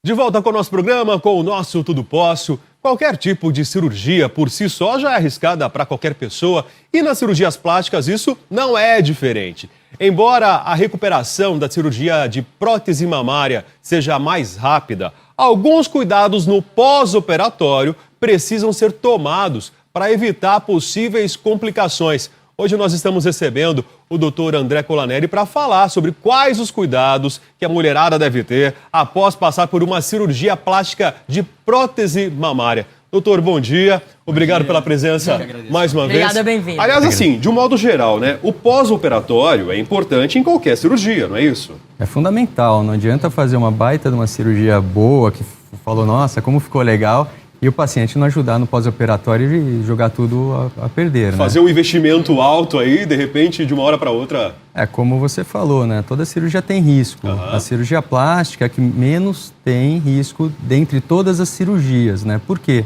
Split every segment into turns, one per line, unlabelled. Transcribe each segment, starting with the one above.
De volta com o nosso programa, com o nosso Tudo Posso. Qualquer tipo de cirurgia por si só já é arriscada para qualquer pessoa e nas cirurgias plásticas isso não é diferente. Embora a recuperação da cirurgia de prótese mamária seja mais rápida, alguns cuidados no pós-operatório precisam ser tomados para evitar possíveis complicações. Hoje nós estamos recebendo o Dr. André Colaneri para falar sobre quais os cuidados que a mulherada deve ter após passar por uma cirurgia plástica de prótese mamária. Doutor, bom dia. Obrigado pela presença mais uma vez.
Obrigada, bem-vindo.
Aliás, assim, de um modo geral, né? O pós-operatório é importante em qualquer cirurgia, não é isso?
É fundamental. Não adianta fazer uma baita de uma cirurgia boa, que falou, nossa, como ficou legal, e o paciente não ajudar no pós-operatório e jogar tudo a perder, né?
Fazer um investimento alto aí, de repente, de uma hora para outra.
É como você falou, né? Toda cirurgia tem risco. A cirurgia plástica é a que menos tem risco dentre todas as cirurgias, né? Por quê?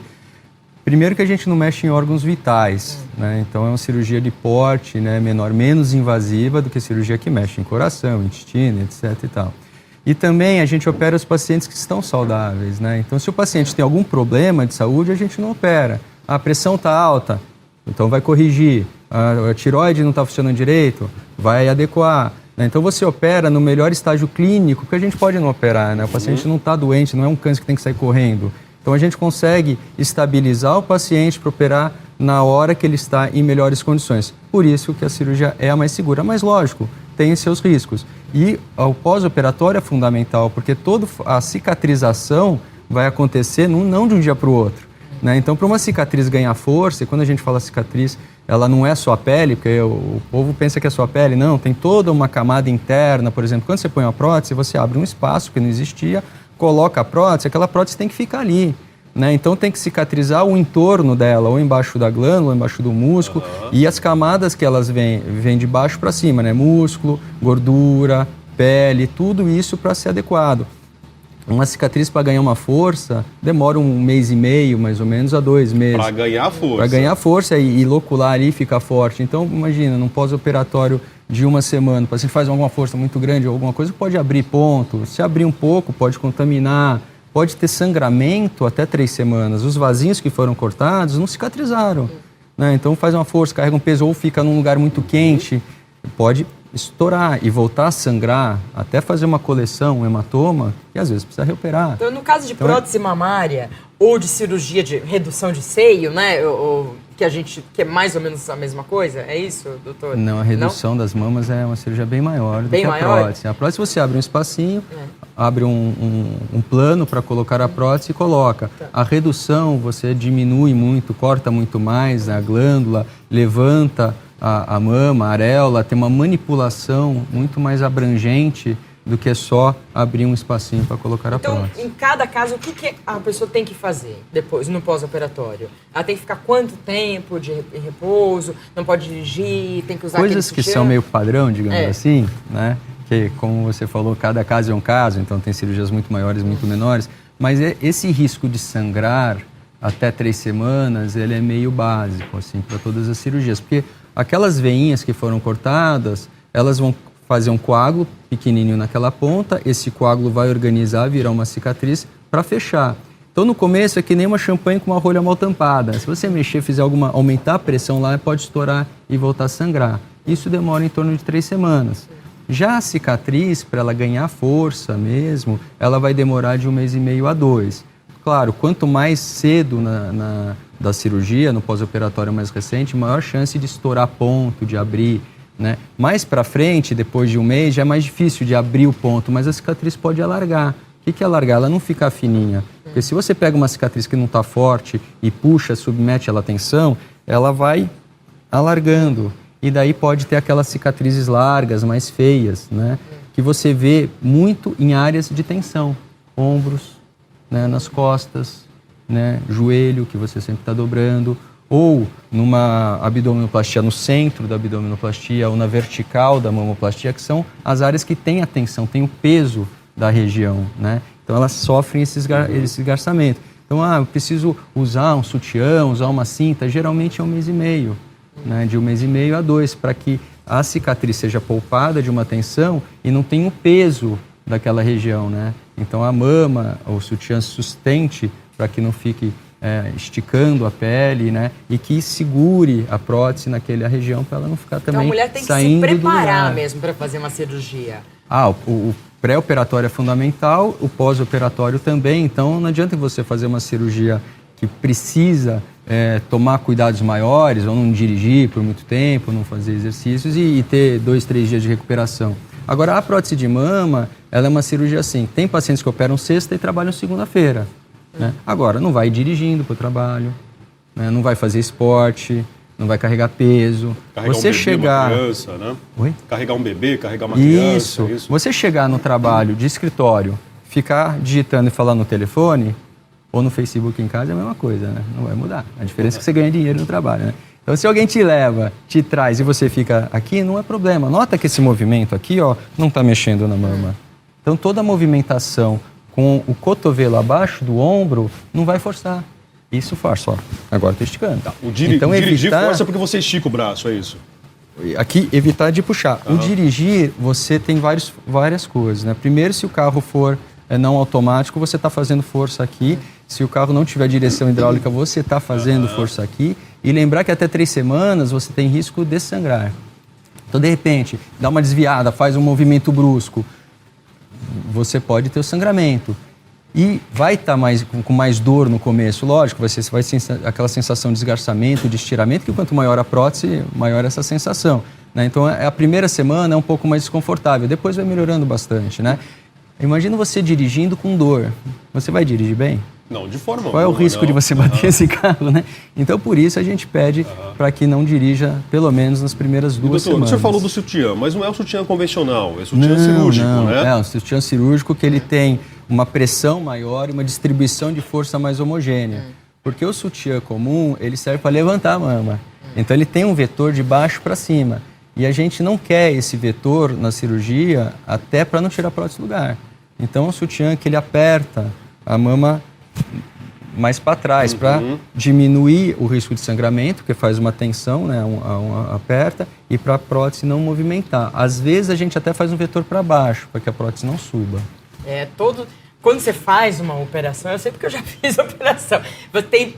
Primeiro que a gente não mexe em órgãos vitais, né? Então é uma cirurgia de porte, né, menor, menos invasiva do que a cirurgia que mexe em coração, intestino, etc e tal. E também a gente opera os pacientes que estão saudáveis, né? Então, se o paciente tem algum problema de saúde, a gente não opera. A pressão está alta, então vai corrigir. A tireoide não está funcionando direito, vai adequar. Né? Então, você opera no melhor estágio clínico, porque a gente pode não operar, né? O paciente não está doente, não é um câncer que tem que sair correndo. Então, a gente consegue estabilizar o paciente para operar na hora que ele está em melhores condições. Por isso que a cirurgia é a mais segura. Mas, lógico, tem seus riscos. E o pós-operatório é fundamental, porque toda a cicatrização vai acontecer não de um dia para o outro. Né? Então, para uma cicatriz ganhar força, e quando a gente fala cicatriz, ela não é só a pele, porque o povo pensa que é só a pele. Não, tem toda uma camada interna. Por exemplo, quando você põe uma prótese, você abre um espaço que não existia, coloca a prótese, aquela prótese tem que ficar ali. Né? Então tem que cicatrizar o entorno dela, ou embaixo da glândula, ou embaixo do músculo, e as camadas que elas vêm de baixo para cima, né? Músculo, gordura, pele, tudo isso para ser adequado. Uma cicatriz para ganhar uma força demora 1 mês e meio, mais ou menos, a 2 meses.
Para ganhar força.
Para ganhar força e locular ali, ficar forte. Então, imagina, num pós-operatório de 1 semana, o paciente faz alguma força muito grande ou alguma coisa, pode abrir ponto. Se abrir um pouco, pode contaminar. Pode ter sangramento até 3 semanas. Os vasinhos que foram cortados não cicatrizaram. Né? Então faz uma força, carrega um peso ou fica num lugar muito quente, pode estourar e voltar a sangrar, até fazer uma coleção, um hematoma, e às vezes precisa reoperar.
Então, no caso de prótese mamária ou de cirurgia de redução de seio, né, que é mais ou menos a mesma coisa, é isso, doutor?
Não, a redução das mamas é uma cirurgia bem maior do que a prótese. A prótese você abre um espacinho, abre um plano para colocar a prótese e coloca. A redução você diminui muito, corta muito mais a glândula, levanta a mama, a areola, tem uma manipulação muito mais abrangente do que só abrir um espacinho para colocar a prótese.
Então, em cada caso, o que a pessoa tem que fazer depois, no pós-operatório? Ela tem que ficar quanto tempo em repouso? Não pode dirigir? Tem que usar
coisas que são meio padrão, digamos assim, né? Que, como você falou, cada caso é um caso, então tem cirurgias muito maiores, muito menores. Mas esse risco de sangrar até 3 semanas, ele é meio básico, assim, para todas as cirurgias. Porque aquelas veinhas que foram cortadas, elas vão fazer um coágulo pequenininho naquela ponta, esse coágulo vai organizar, virar uma cicatriz para fechar. Então, no começo, é que nem uma champanhe com uma rolha mal tampada. Se você mexer, fizer aumentar a pressão lá, pode estourar e voltar a sangrar. Isso demora em torno de 3 semanas. Já a cicatriz, para ela ganhar força mesmo, ela vai demorar de 1 mês e meio a 2. Claro, quanto mais cedo da cirurgia, no pós-operatório mais recente, maior chance de estourar ponto, de abrir. Né? Mais para frente, depois de 1 mês, já é mais difícil de abrir o ponto, mas a cicatriz pode alargar. O que é alargar? Ela não fica fininha. Porque se você pega uma cicatriz que não está forte e puxa, submete ela à tensão, ela vai alargando. E daí pode ter aquelas cicatrizes largas, mais feias, né? Que você vê muito em áreas de tensão. Ombros, né? Nas costas, né? Joelho, que você sempre está dobrando. Ou numa abdominoplastia, no centro da abdominoplastia, ou na vertical da mamoplastia, que são as áreas que têm a tensão, têm o peso da região, né? Então elas sofrem esse esgarçamento. Então, eu preciso usar um sutiã, usar uma cinta, geralmente é 1 mês e meio, né? De 1 mês e meio a 2, para que a cicatriz seja poupada de uma tensão e não tenha o peso daquela região, né? Então a mama, o sutiã sustente para que não fique esticando a pele, né? E que segure a prótese naquela região para ela não ficar também
saindo do lugar. Então a mulher tem que se preparar mesmo para fazer uma cirurgia.
O pré-operatório é fundamental, o pós-operatório também. Então não adianta você fazer uma cirurgia que precisa tomar cuidados maiores, ou não dirigir por muito tempo, não fazer exercícios e ter 2, 3 dias de recuperação. Agora, a prótese de mama, ela é uma cirurgia assim. Tem pacientes que operam sexta e trabalham segunda-feira. Né? Agora, não vai dirigindo para o trabalho, né? Não vai fazer esporte, não vai carregar peso.
Carregar
você
um bebê,
chegar...
uma criança, né?
Oi?
Carregar um bebê, carregar uma criança.
Isso. Você chegar no trabalho de escritório, ficar digitando e falando no telefone, ou no Facebook em casa é a mesma coisa, né? Não vai mudar. A diferença é que você ganha dinheiro no trabalho, né? Então, se alguém te leva, te traz e você fica aqui, não é problema. Nota que esse movimento aqui, ó, não está mexendo na mama. Então, toda a movimentação com o cotovelo abaixo do ombro não vai forçar. Isso força, ó. Agora estou esticando.
Tá.
Então,
dirigir força porque você estica o braço, é isso?
Aqui, evitar de puxar. O dirigir, você tem várias coisas, né? Primeiro, se o carro for não automático, você está fazendo força aqui. Se o carro não tiver direção hidráulica, você está fazendo força aqui. E lembrar que até 3 semanas você tem risco de sangrar. Então, de repente, dá uma desviada, faz um movimento brusco, você pode ter o sangramento. E vai estar com mais dor no começo, lógico, você vai ter aquela sensação de esgarçamento, de estiramento, que quanto maior a prótese, maior essa sensação. Né? Então, a primeira semana é um pouco mais desconfortável, depois vai melhorando bastante, né? Imagina você dirigindo com dor. Você vai dirigir bem?
Não, de forma alguma.
Qual é o risco de você bater esse carro, né? Então, por isso, a gente pede para que não dirija, pelo menos nas primeiras 2 semanas.
O senhor falou do sutiã, mas não é o sutiã convencional, é sutiã cirúrgico, né?
É um sutiã cirúrgico que ele tem uma pressão maior e uma distribuição de força mais homogênea. Porque o sutiã comum, ele serve para levantar a mama. Então, ele tem um vetor de baixo para cima. E a gente não quer esse vetor na cirurgia até para não tirar a prótese do lugar. Então, o sutiã que ele aperta a mama mais para trás, para diminuir o risco de sangramento, que faz uma tensão, né, aperta, e para a prótese não movimentar. Às vezes, a gente até faz um vetor para baixo, para que a prótese não suba.
Quando você faz uma operação, eu sei porque eu já fiz operação,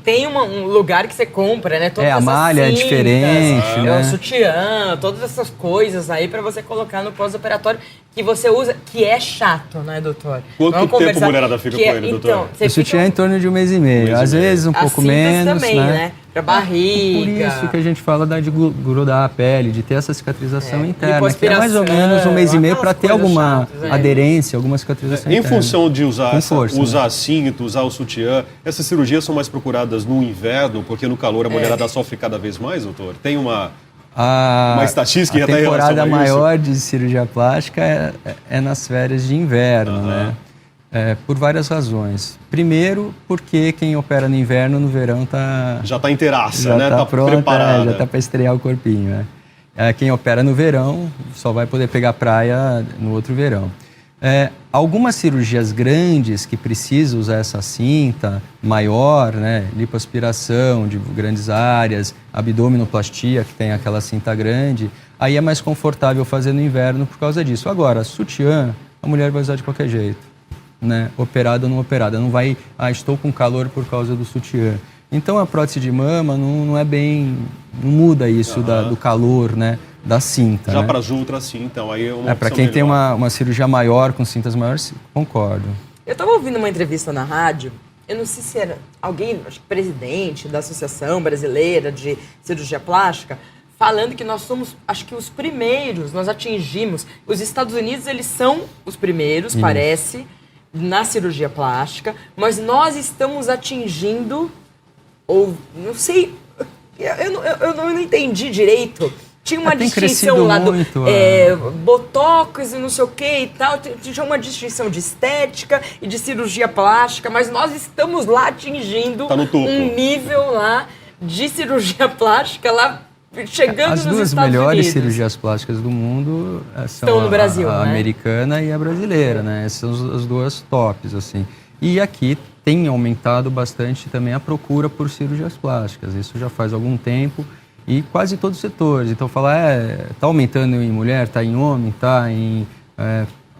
tem um lugar que você compra, né? Todas
a malha
cintas,
é diferente, né?
O sutiã, todas essas coisas aí para você colocar no pós-operatório que você usa, que é chato, né, doutor?
Quanto tempo a mulherada fica com ele, doutor?
O sutiã é em torno de 1 mês e meio, às vezes um pouco menos,
também, né? Pra barriga.
Por isso que a gente fala de grudar a pele, de ter essa cicatrização interna, que é
lipoaspiração,
mais ou menos 1 mês e meio para ter alguma
chatas,
aderência, alguma cicatrização
Em
interna.
função de usar
força,
cinto, usar o sutiã, essas cirurgias são mais procuradas no inverno, porque no calor a mulherada sofre cada vez mais, doutor? Tem uma estatística
a
até em relação a
temporada
isso?
maior de cirurgia plástica é nas férias de inverno, né? Por várias razões. Primeiro, porque quem opera no inverno, no verão
já está inteiraça,
já
né?
Está pronta,
preparada.
já está para estrear o corpinho, né? Quem opera no verão só vai poder pegar praia no outro verão. Algumas cirurgias grandes que precisam usar essa cinta maior, né? Lipoaspiração de grandes áreas, abdominoplastia, que tem aquela cinta grande, aí é mais confortável fazer no inverno por causa disso. Agora, sutiã, a mulher vai usar de qualquer jeito, né? Operada ou não operada. Não vai, estou com calor por causa do sutiã. Então, a prótese de mama não é bem... Não muda isso do calor, né? Da cinta.
Já
né?
para as outras, sim, então aí é uma
para quem
melhor.
tem uma cirurgia maior, com cintas maiores, concordo.
Eu estava ouvindo uma entrevista na rádio, eu não sei se era alguém, acho que presidente da Associação Brasileira de Cirurgia Plástica, falando que nós somos, acho que os primeiros, nós atingimos, os Estados Unidos, eles são os primeiros, parece, na cirurgia plástica, mas nós estamos atingindo, ou não sei, eu não entendi direito. Tinha uma distinção lá do botox e não sei o que e tal, tinha uma distinção de estética e de cirurgia plástica, mas nós estamos lá atingindo um nível lá de cirurgia plástica lá chegando nos Estados Unidos.
As duas melhores cirurgias plásticas do mundo são
no Brasil,
a
né?
Americana e a brasileira, né? Essas são as duas tops, assim. E aqui tem aumentado bastante também a procura por cirurgias plásticas. Isso já faz algum tempo e quase todos os setores. Então, falar, está aumentando em mulher, está em homem, está em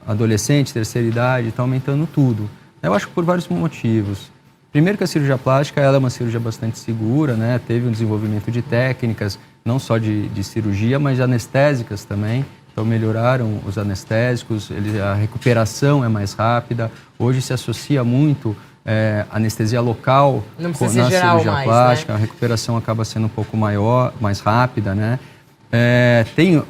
adolescente, terceira idade, está aumentando tudo. Eu acho que por vários motivos. Primeiro que a cirurgia plástica ela é uma cirurgia bastante segura, né? Teve um desenvolvimento de técnicas, não só de cirurgia, mas de anestésicas também. Então melhoraram os anestésicos, a recuperação é mais rápida. Hoje se associa muito anestesia local
na
cirurgia
mais,
plástica,
né?
A recuperação acaba sendo um pouco maior, mais rápida, né? Tem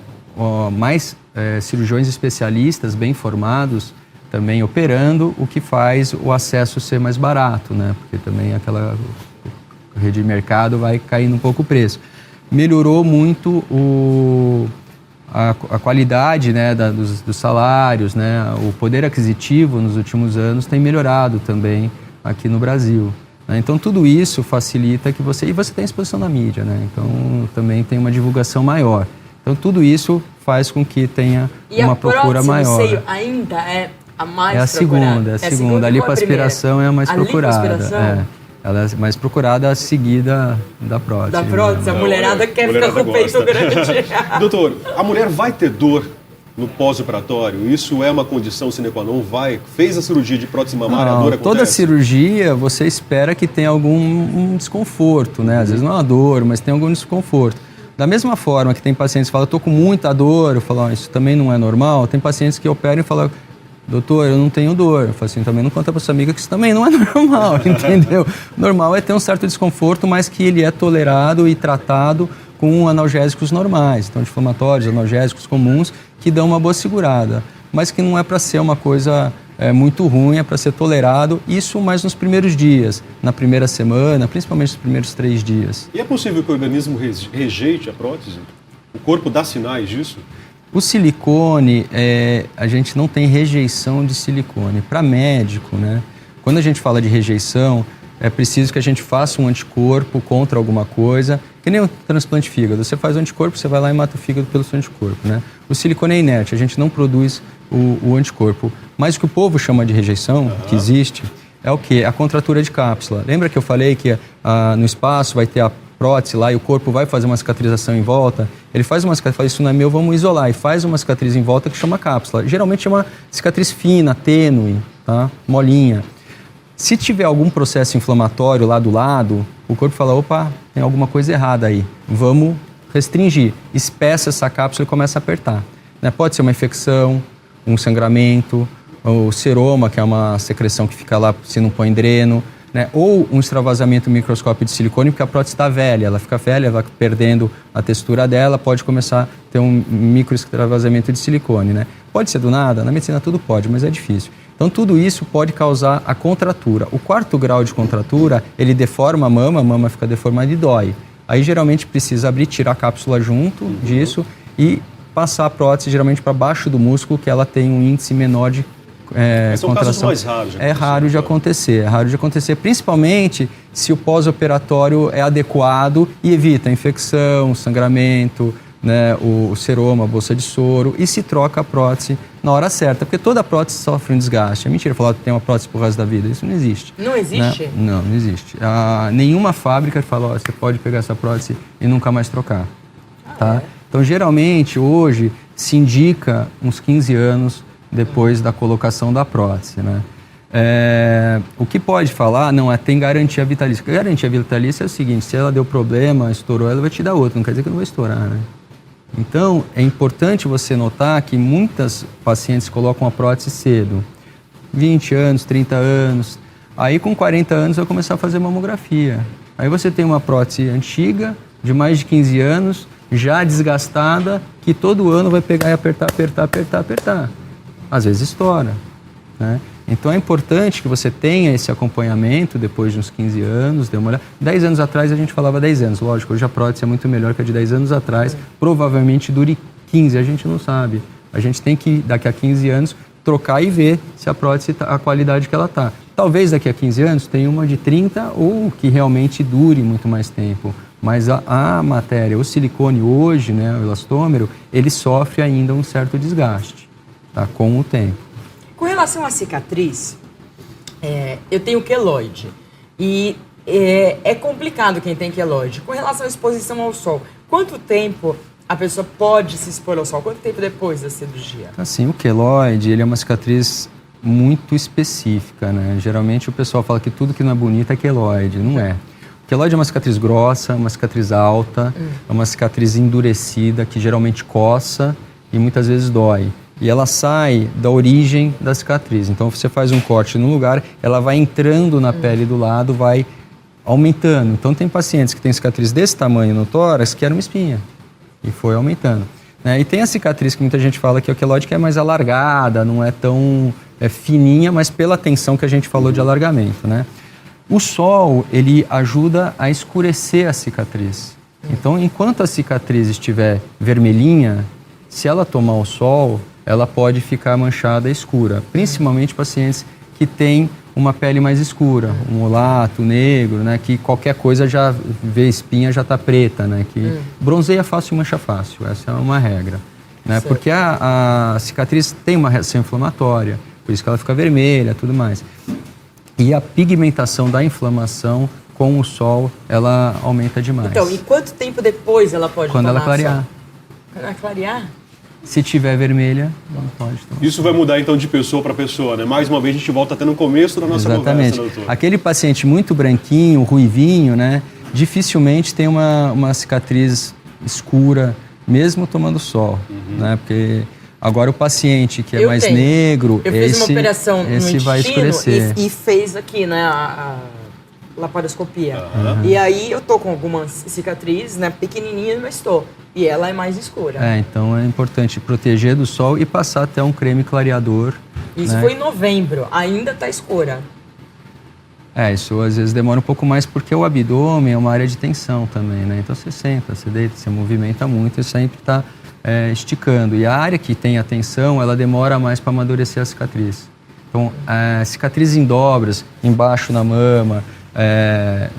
mais cirurgiões especialistas bem formados também operando, o que faz o acesso ser mais barato, né? Porque também aquela rede de mercado vai caindo um pouco o preço. Melhorou muito a qualidade, né, dos salários, né? O poder aquisitivo nos últimos anos tem melhorado também aqui no Brasil, né? Então tudo isso facilita que você tem exposição na mídia, né? Então também tem uma divulgação maior. Então tudo isso faz com que tenha uma procura maior.
E a prótese no seio ainda é a mais
procurada?
É a segunda.
A lipoaspiração é a mais procurada.
Lipoaspiração?
Ela é mais procurada, seguida da prótese.
Da prótese, a mulherada quer ficar com o peito grande.
Doutor, a mulher vai ter dor no pós-operatório? Isso é uma condição sine qua non? Fez a cirurgia de prótese mamária, a dor acontece?
Toda cirurgia você espera que tenha algum desconforto, né? Às vezes não é uma dor, mas tem algum desconforto. Da mesma forma que tem pacientes que falam, estou com muita dor, eu falo, isso também não é normal. Tem pacientes que operam e falam, doutor, eu não tenho dor. Eu falo assim, também não conta para sua amiga que isso também não é normal, entendeu? Normal é ter um certo desconforto, mas que ele é tolerado e tratado com analgésicos normais, então anti-inflamatórios, analgésicos comuns, que dão uma boa segurada, mas que não é para ser uma coisa muito ruim, é para ser tolerado, isso mais nos primeiros dias, na primeira semana, principalmente nos primeiros 3 dias.
E é possível que o organismo rejeite a prótese? O corpo dá sinais disso?
O silicone, a gente não tem rejeição de silicone. Para médico, né? Quando a gente fala de rejeição, é preciso que a gente faça um anticorpo contra alguma coisa, que nem um transplante de fígado. Você faz o anticorpo, você vai lá e mata o fígado pelo seu anticorpo, né? O silicone é inerte, a gente não produz o anticorpo. Mas o que o povo chama de rejeição, que existe, é o quê? A contratura de cápsula. Lembra que eu falei que no espaço vai ter a prótese lá e o corpo vai fazer uma cicatrização em volta? Ele faz uma cicatriz, fala, isso não é meu, vamos isolar. E faz uma cicatriz em volta que chama cápsula. Geralmente é uma cicatriz fina, tênue, tá? Molinha. Se tiver algum processo inflamatório lá do lado, o corpo fala, opa, tem alguma coisa errada aí, vamos restringir. Espessa essa cápsula e começa a apertar, né? Pode ser uma infecção, um sangramento, o seroma, que é uma secreção que fica lá se não põe dreno, né? Ou um extravasamento microscópio de silicone, porque a prótese está velha, ela fica velha, ela vai perdendo a textura dela, pode começar a ter um micro extravasamento de silicone, né? Pode ser do nada, na medicina tudo pode, mas é difícil. Então tudo isso pode causar a contratura. O 4º grau de contratura, ele deforma a mama fica deformada e dói. Aí geralmente precisa abrir, tirar a cápsula junto disso e passar a prótese geralmente para baixo do músculo, que ela tem um índice menor de
são
contração.
Casos mais raros.
É raro de acontecer, principalmente se o pós-operatório é adequado e evita infecção, sangramento, né, o seroma, a bolsa de soro, e se troca a prótese na hora certa, porque toda prótese sofre um desgaste. É mentira falar que tem uma prótese por resto da vida, isso não existe.
Não existe?
Né? Não existe. Nenhuma fábrica fala, você pode pegar essa prótese e nunca mais trocar. Tá? Então, geralmente, hoje, se indica uns 15 anos depois da colocação da prótese, né? O que pode falar, tem garantia vitalícia. A garantia vitalícia é o seguinte, se ela deu problema, estourou, ela vai te dar outra, não quer dizer que não vai estourar, né? Então, é importante você notar que muitas pacientes colocam a prótese cedo, 20 anos, 30 anos, aí com 40 anos vai começar a fazer mamografia. Aí você tem uma prótese antiga, de mais de 15 anos, já desgastada, que todo ano vai pegar e apertar. Às vezes estoura, né? Então é importante que você tenha esse acompanhamento depois de uns 15 anos, dê uma olhada. 10 anos atrás a gente falava 10 anos, lógico, hoje a prótese é muito melhor que a de 10 anos atrás, provavelmente dure 15, a gente não sabe. A gente tem que, daqui a 15 anos, trocar e ver se a prótese, a qualidade que ela está. Talvez daqui a 15 anos tenha uma de 30 ou que realmente dure muito mais tempo. Mas a matéria, o silicone hoje, né, o elastômero, ele sofre ainda um certo desgaste, tá, com o tempo.
Com relação à cicatriz, eu tenho queloide e é complicado quem tem queloide. Com relação à exposição ao sol, quanto tempo a pessoa pode se expor ao sol? Quanto tempo depois da cirurgia?
Assim, o queloide, ele é uma cicatriz muito específica, né? Geralmente o pessoal fala que tudo que não é bonito é queloide, não é. O queloide é uma cicatriz grossa, uma cicatriz alta, é uma cicatriz endurecida, que geralmente coça e muitas vezes dói. E ela sai da origem da cicatriz. Então você faz um corte no lugar, ela vai entrando na pele do lado, vai aumentando. Então tem pacientes que têm cicatriz desse tamanho no tórax que era uma espinha e foi aumentando. E tem a cicatriz que muita gente fala que é o queloide, que é mais alargada, não é tão fininha, mas pela tensão que a gente falou de alargamento, né? O sol, ele ajuda a escurecer a cicatriz. Então, enquanto a cicatriz estiver vermelhinha, se ela tomar o sol, ela pode ficar manchada escura, principalmente pacientes que têm uma pele mais escura, um mulato, negro, né, que qualquer coisa já vê espinha, já está preta, né, que bronzeia fácil e mancha fácil, essa é uma regra, né, porque a cicatriz tem uma reação inflamatória, por isso que ela fica vermelha, tudo mais. E a pigmentação da inflamação com o sol, ela aumenta demais.
Então, e quanto tempo depois ela pode
Quando
tomar
ela clarear.
Quando ela clarear?
Se tiver vermelha, não pode tomar.
Isso vai mudar então de pessoa para pessoa, né? Mais uma vez a gente volta até no começo da nossa
Exatamente.
conversa, doutor.
Aquele paciente muito branquinho, ruivinho, né? Dificilmente tem uma cicatriz escura, mesmo tomando sol, né? Porque agora o paciente que é mais negro,
eu fiz uma operação no
esse vai escurecer.
E fez aqui, né, a laparoscopia. E aí eu tô com algumas cicatrizes, né, pequenininhas, mas tô. E ela é mais escura.
Então é importante proteger do sol e passar até um creme clareador.
Isso, né? Foi em novembro, ainda tá escura.
Isso às vezes demora um pouco mais porque o abdômen é uma área de tensão também, né? Então você senta, você deita, você movimenta muito e sempre está esticando. E a área que tem a tensão, ela demora mais para amadurecer a cicatriz. Então, cicatrizes em dobras, embaixo na mama,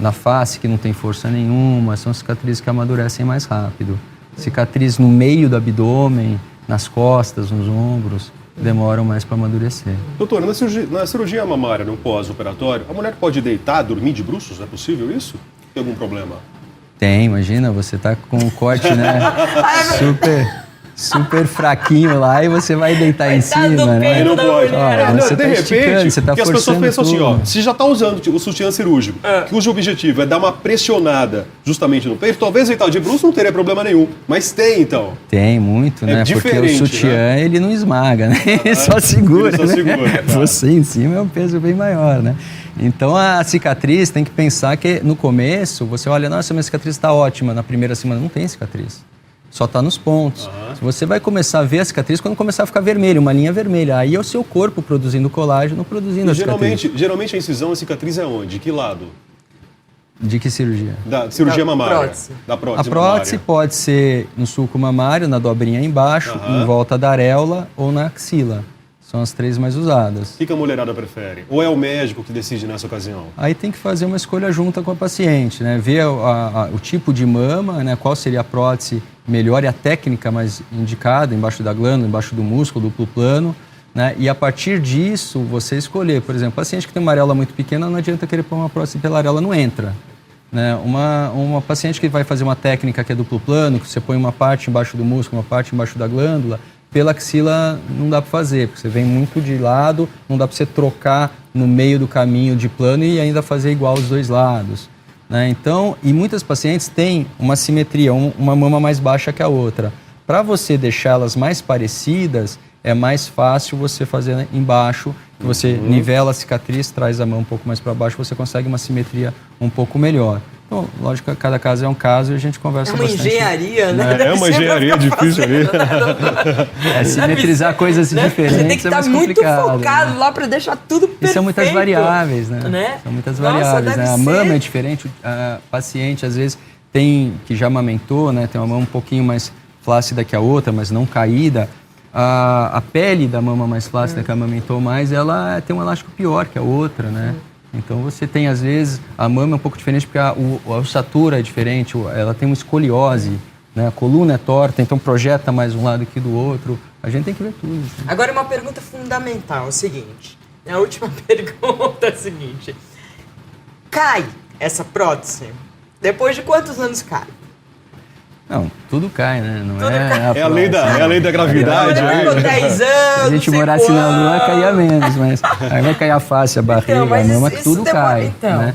na face que não tem força nenhuma, são cicatrizes que amadurecem mais rápido. Cicatriz no meio do abdômen, nas costas, nos ombros, demoram mais para amadurecer.
Doutora, na cirurgia mamária, no pós-operatório, a mulher pode deitar, dormir de bruços? É possível isso? Tem algum problema?
Tem, imagina, você tá com um corte, né, super fraquinho lá e você vai deitar em cima, né?
Não pode.
Você
de
tá
repente,
você tá
porque as pessoas pensam
tudo.
assim, se já está usando o sutiã cirúrgico, cujo objetivo é dar uma pressionada justamente no peito, talvez deitar de bruço não teria problema nenhum. Mas tem, então.
Tem muito, né? Porque o sutiã,
né?
ele não esmaga, né? Ele só segura,
ele só segura,
né? Você em cima é um peso bem maior, né? Então a cicatriz tem que pensar que no começo você olha, nossa, minha cicatriz está ótima, na primeira semana não tem cicatriz. Só está nos pontos. Você vai começar a ver a cicatriz quando começar a ficar vermelho, uma linha vermelha. Aí é o seu corpo produzindo colágeno, produzindo a cicatriz.
Geralmente a incisão, a cicatriz é onde? De que lado?
De que cirurgia?
Da cirurgia mamária.
Prótese.
Da prótese.
A prótese
mamária.
pode ser no sulco mamário, na dobrinha embaixo, em volta da areola ou na axila. São as três mais usadas.
O que a mulherada prefere? Ou é o médico que decide nessa ocasião?
Aí tem que fazer uma escolha junta com a paciente, né? Ver o tipo de mama, né? Qual seria a prótese melhor e a técnica mais indicada, embaixo da glândula, embaixo do músculo, duplo plano, né? E a partir disso, você escolher. Por exemplo, paciente que tem uma areola muito pequena, não adianta querer pôr uma prótese pela areola, não entra. Né? Uma paciente que vai fazer uma técnica que é duplo plano, que você põe uma parte embaixo do músculo, uma parte embaixo da glândula, pela axila não dá para fazer, porque você vem muito de lado, não dá para você trocar no meio do caminho de plano e ainda fazer igual os dois lados. Né? Então, e muitas pacientes têm uma simetria, uma mama mais baixa que a outra. Para você deixá-las mais parecidas, é mais fácil você fazer embaixo, você nivela a cicatriz, traz a mão um pouco mais para baixo, você consegue uma simetria um pouco melhor. Então, lógico que cada caso é um caso e a gente conversa bastante.
É uma engenharia, né?
É uma engenharia difícil ali.
Simetrizar coisas diferentes.
Você tem que estar muito focado, né? Lá para deixar tudo perfeito.
E são muitas variáveis, né? São muitas variáveis, né? A mama é diferente, a paciente às vezes que já amamentou, né? Tem uma mama um pouquinho mais flácida que a outra, mas não caída. A pele da mama mais flácida que amamentou mais, ela tem um elástico pior que a outra, né? Então você tem, às vezes, a mama é um pouco diferente porque a ossatura é diferente, ela tem uma escoliose, né? A coluna é torta, então projeta mais um lado que do outro. A gente tem que ver tudo. Assim.
Agora, uma pergunta fundamental, é o seguinte. A última pergunta é a seguinte. Cai essa prótese? Depois de quantos anos cai?
Não, tudo cai, né? Não
Tudo
é,
cai.
É a lei da gravidade.
Ficou 10 anos,
Se a gente
não sei
morasse na Lua,
quanto.
caía menos, mas aí vai cair a face, a barriga,
mas
a mama,
isso
que tudo
demora,
cai.
então.
Né?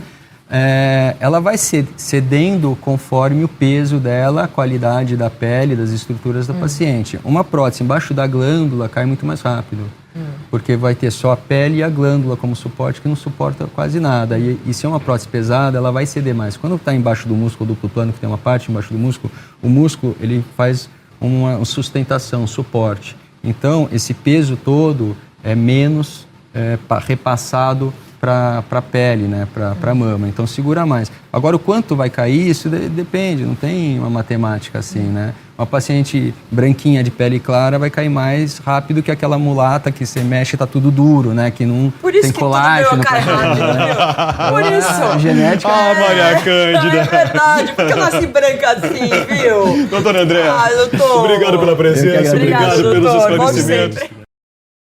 Ela vai cedendo conforme o peso dela, a qualidade da pele, das estruturas da paciente. Uma prótese embaixo da glândula cai muito mais rápido, porque vai ter só a pele e a glândula como suporte, que não suporta quase nada. E se é uma prótese pesada, ela vai ceder mais. Quando está embaixo do músculo duplo plano, que tem uma parte embaixo do músculo, o músculo ele faz uma sustentação, um suporte. Então, esse peso todo é menos repassado para a pele, né, para a mama. Então, segura mais. Agora, o quanto vai cair, isso depende, não tem uma matemática assim, né? Uma paciente branquinha de pele clara vai cair mais rápido que aquela mulata que você mexe e tá tudo duro, né? Que não
Por isso
tem
que
colágeno.
tudo meu cai rápido, viu? Por isso.
Genética.
Maria Cândida.
É verdade, porque eu nasci branca assim, viu?
Doutor André,
doutor.
obrigado pela presença,
Eu que agradeço.
obrigado
Obrigado,
pelos
doutor. Volte
esclarecimentos.
sempre.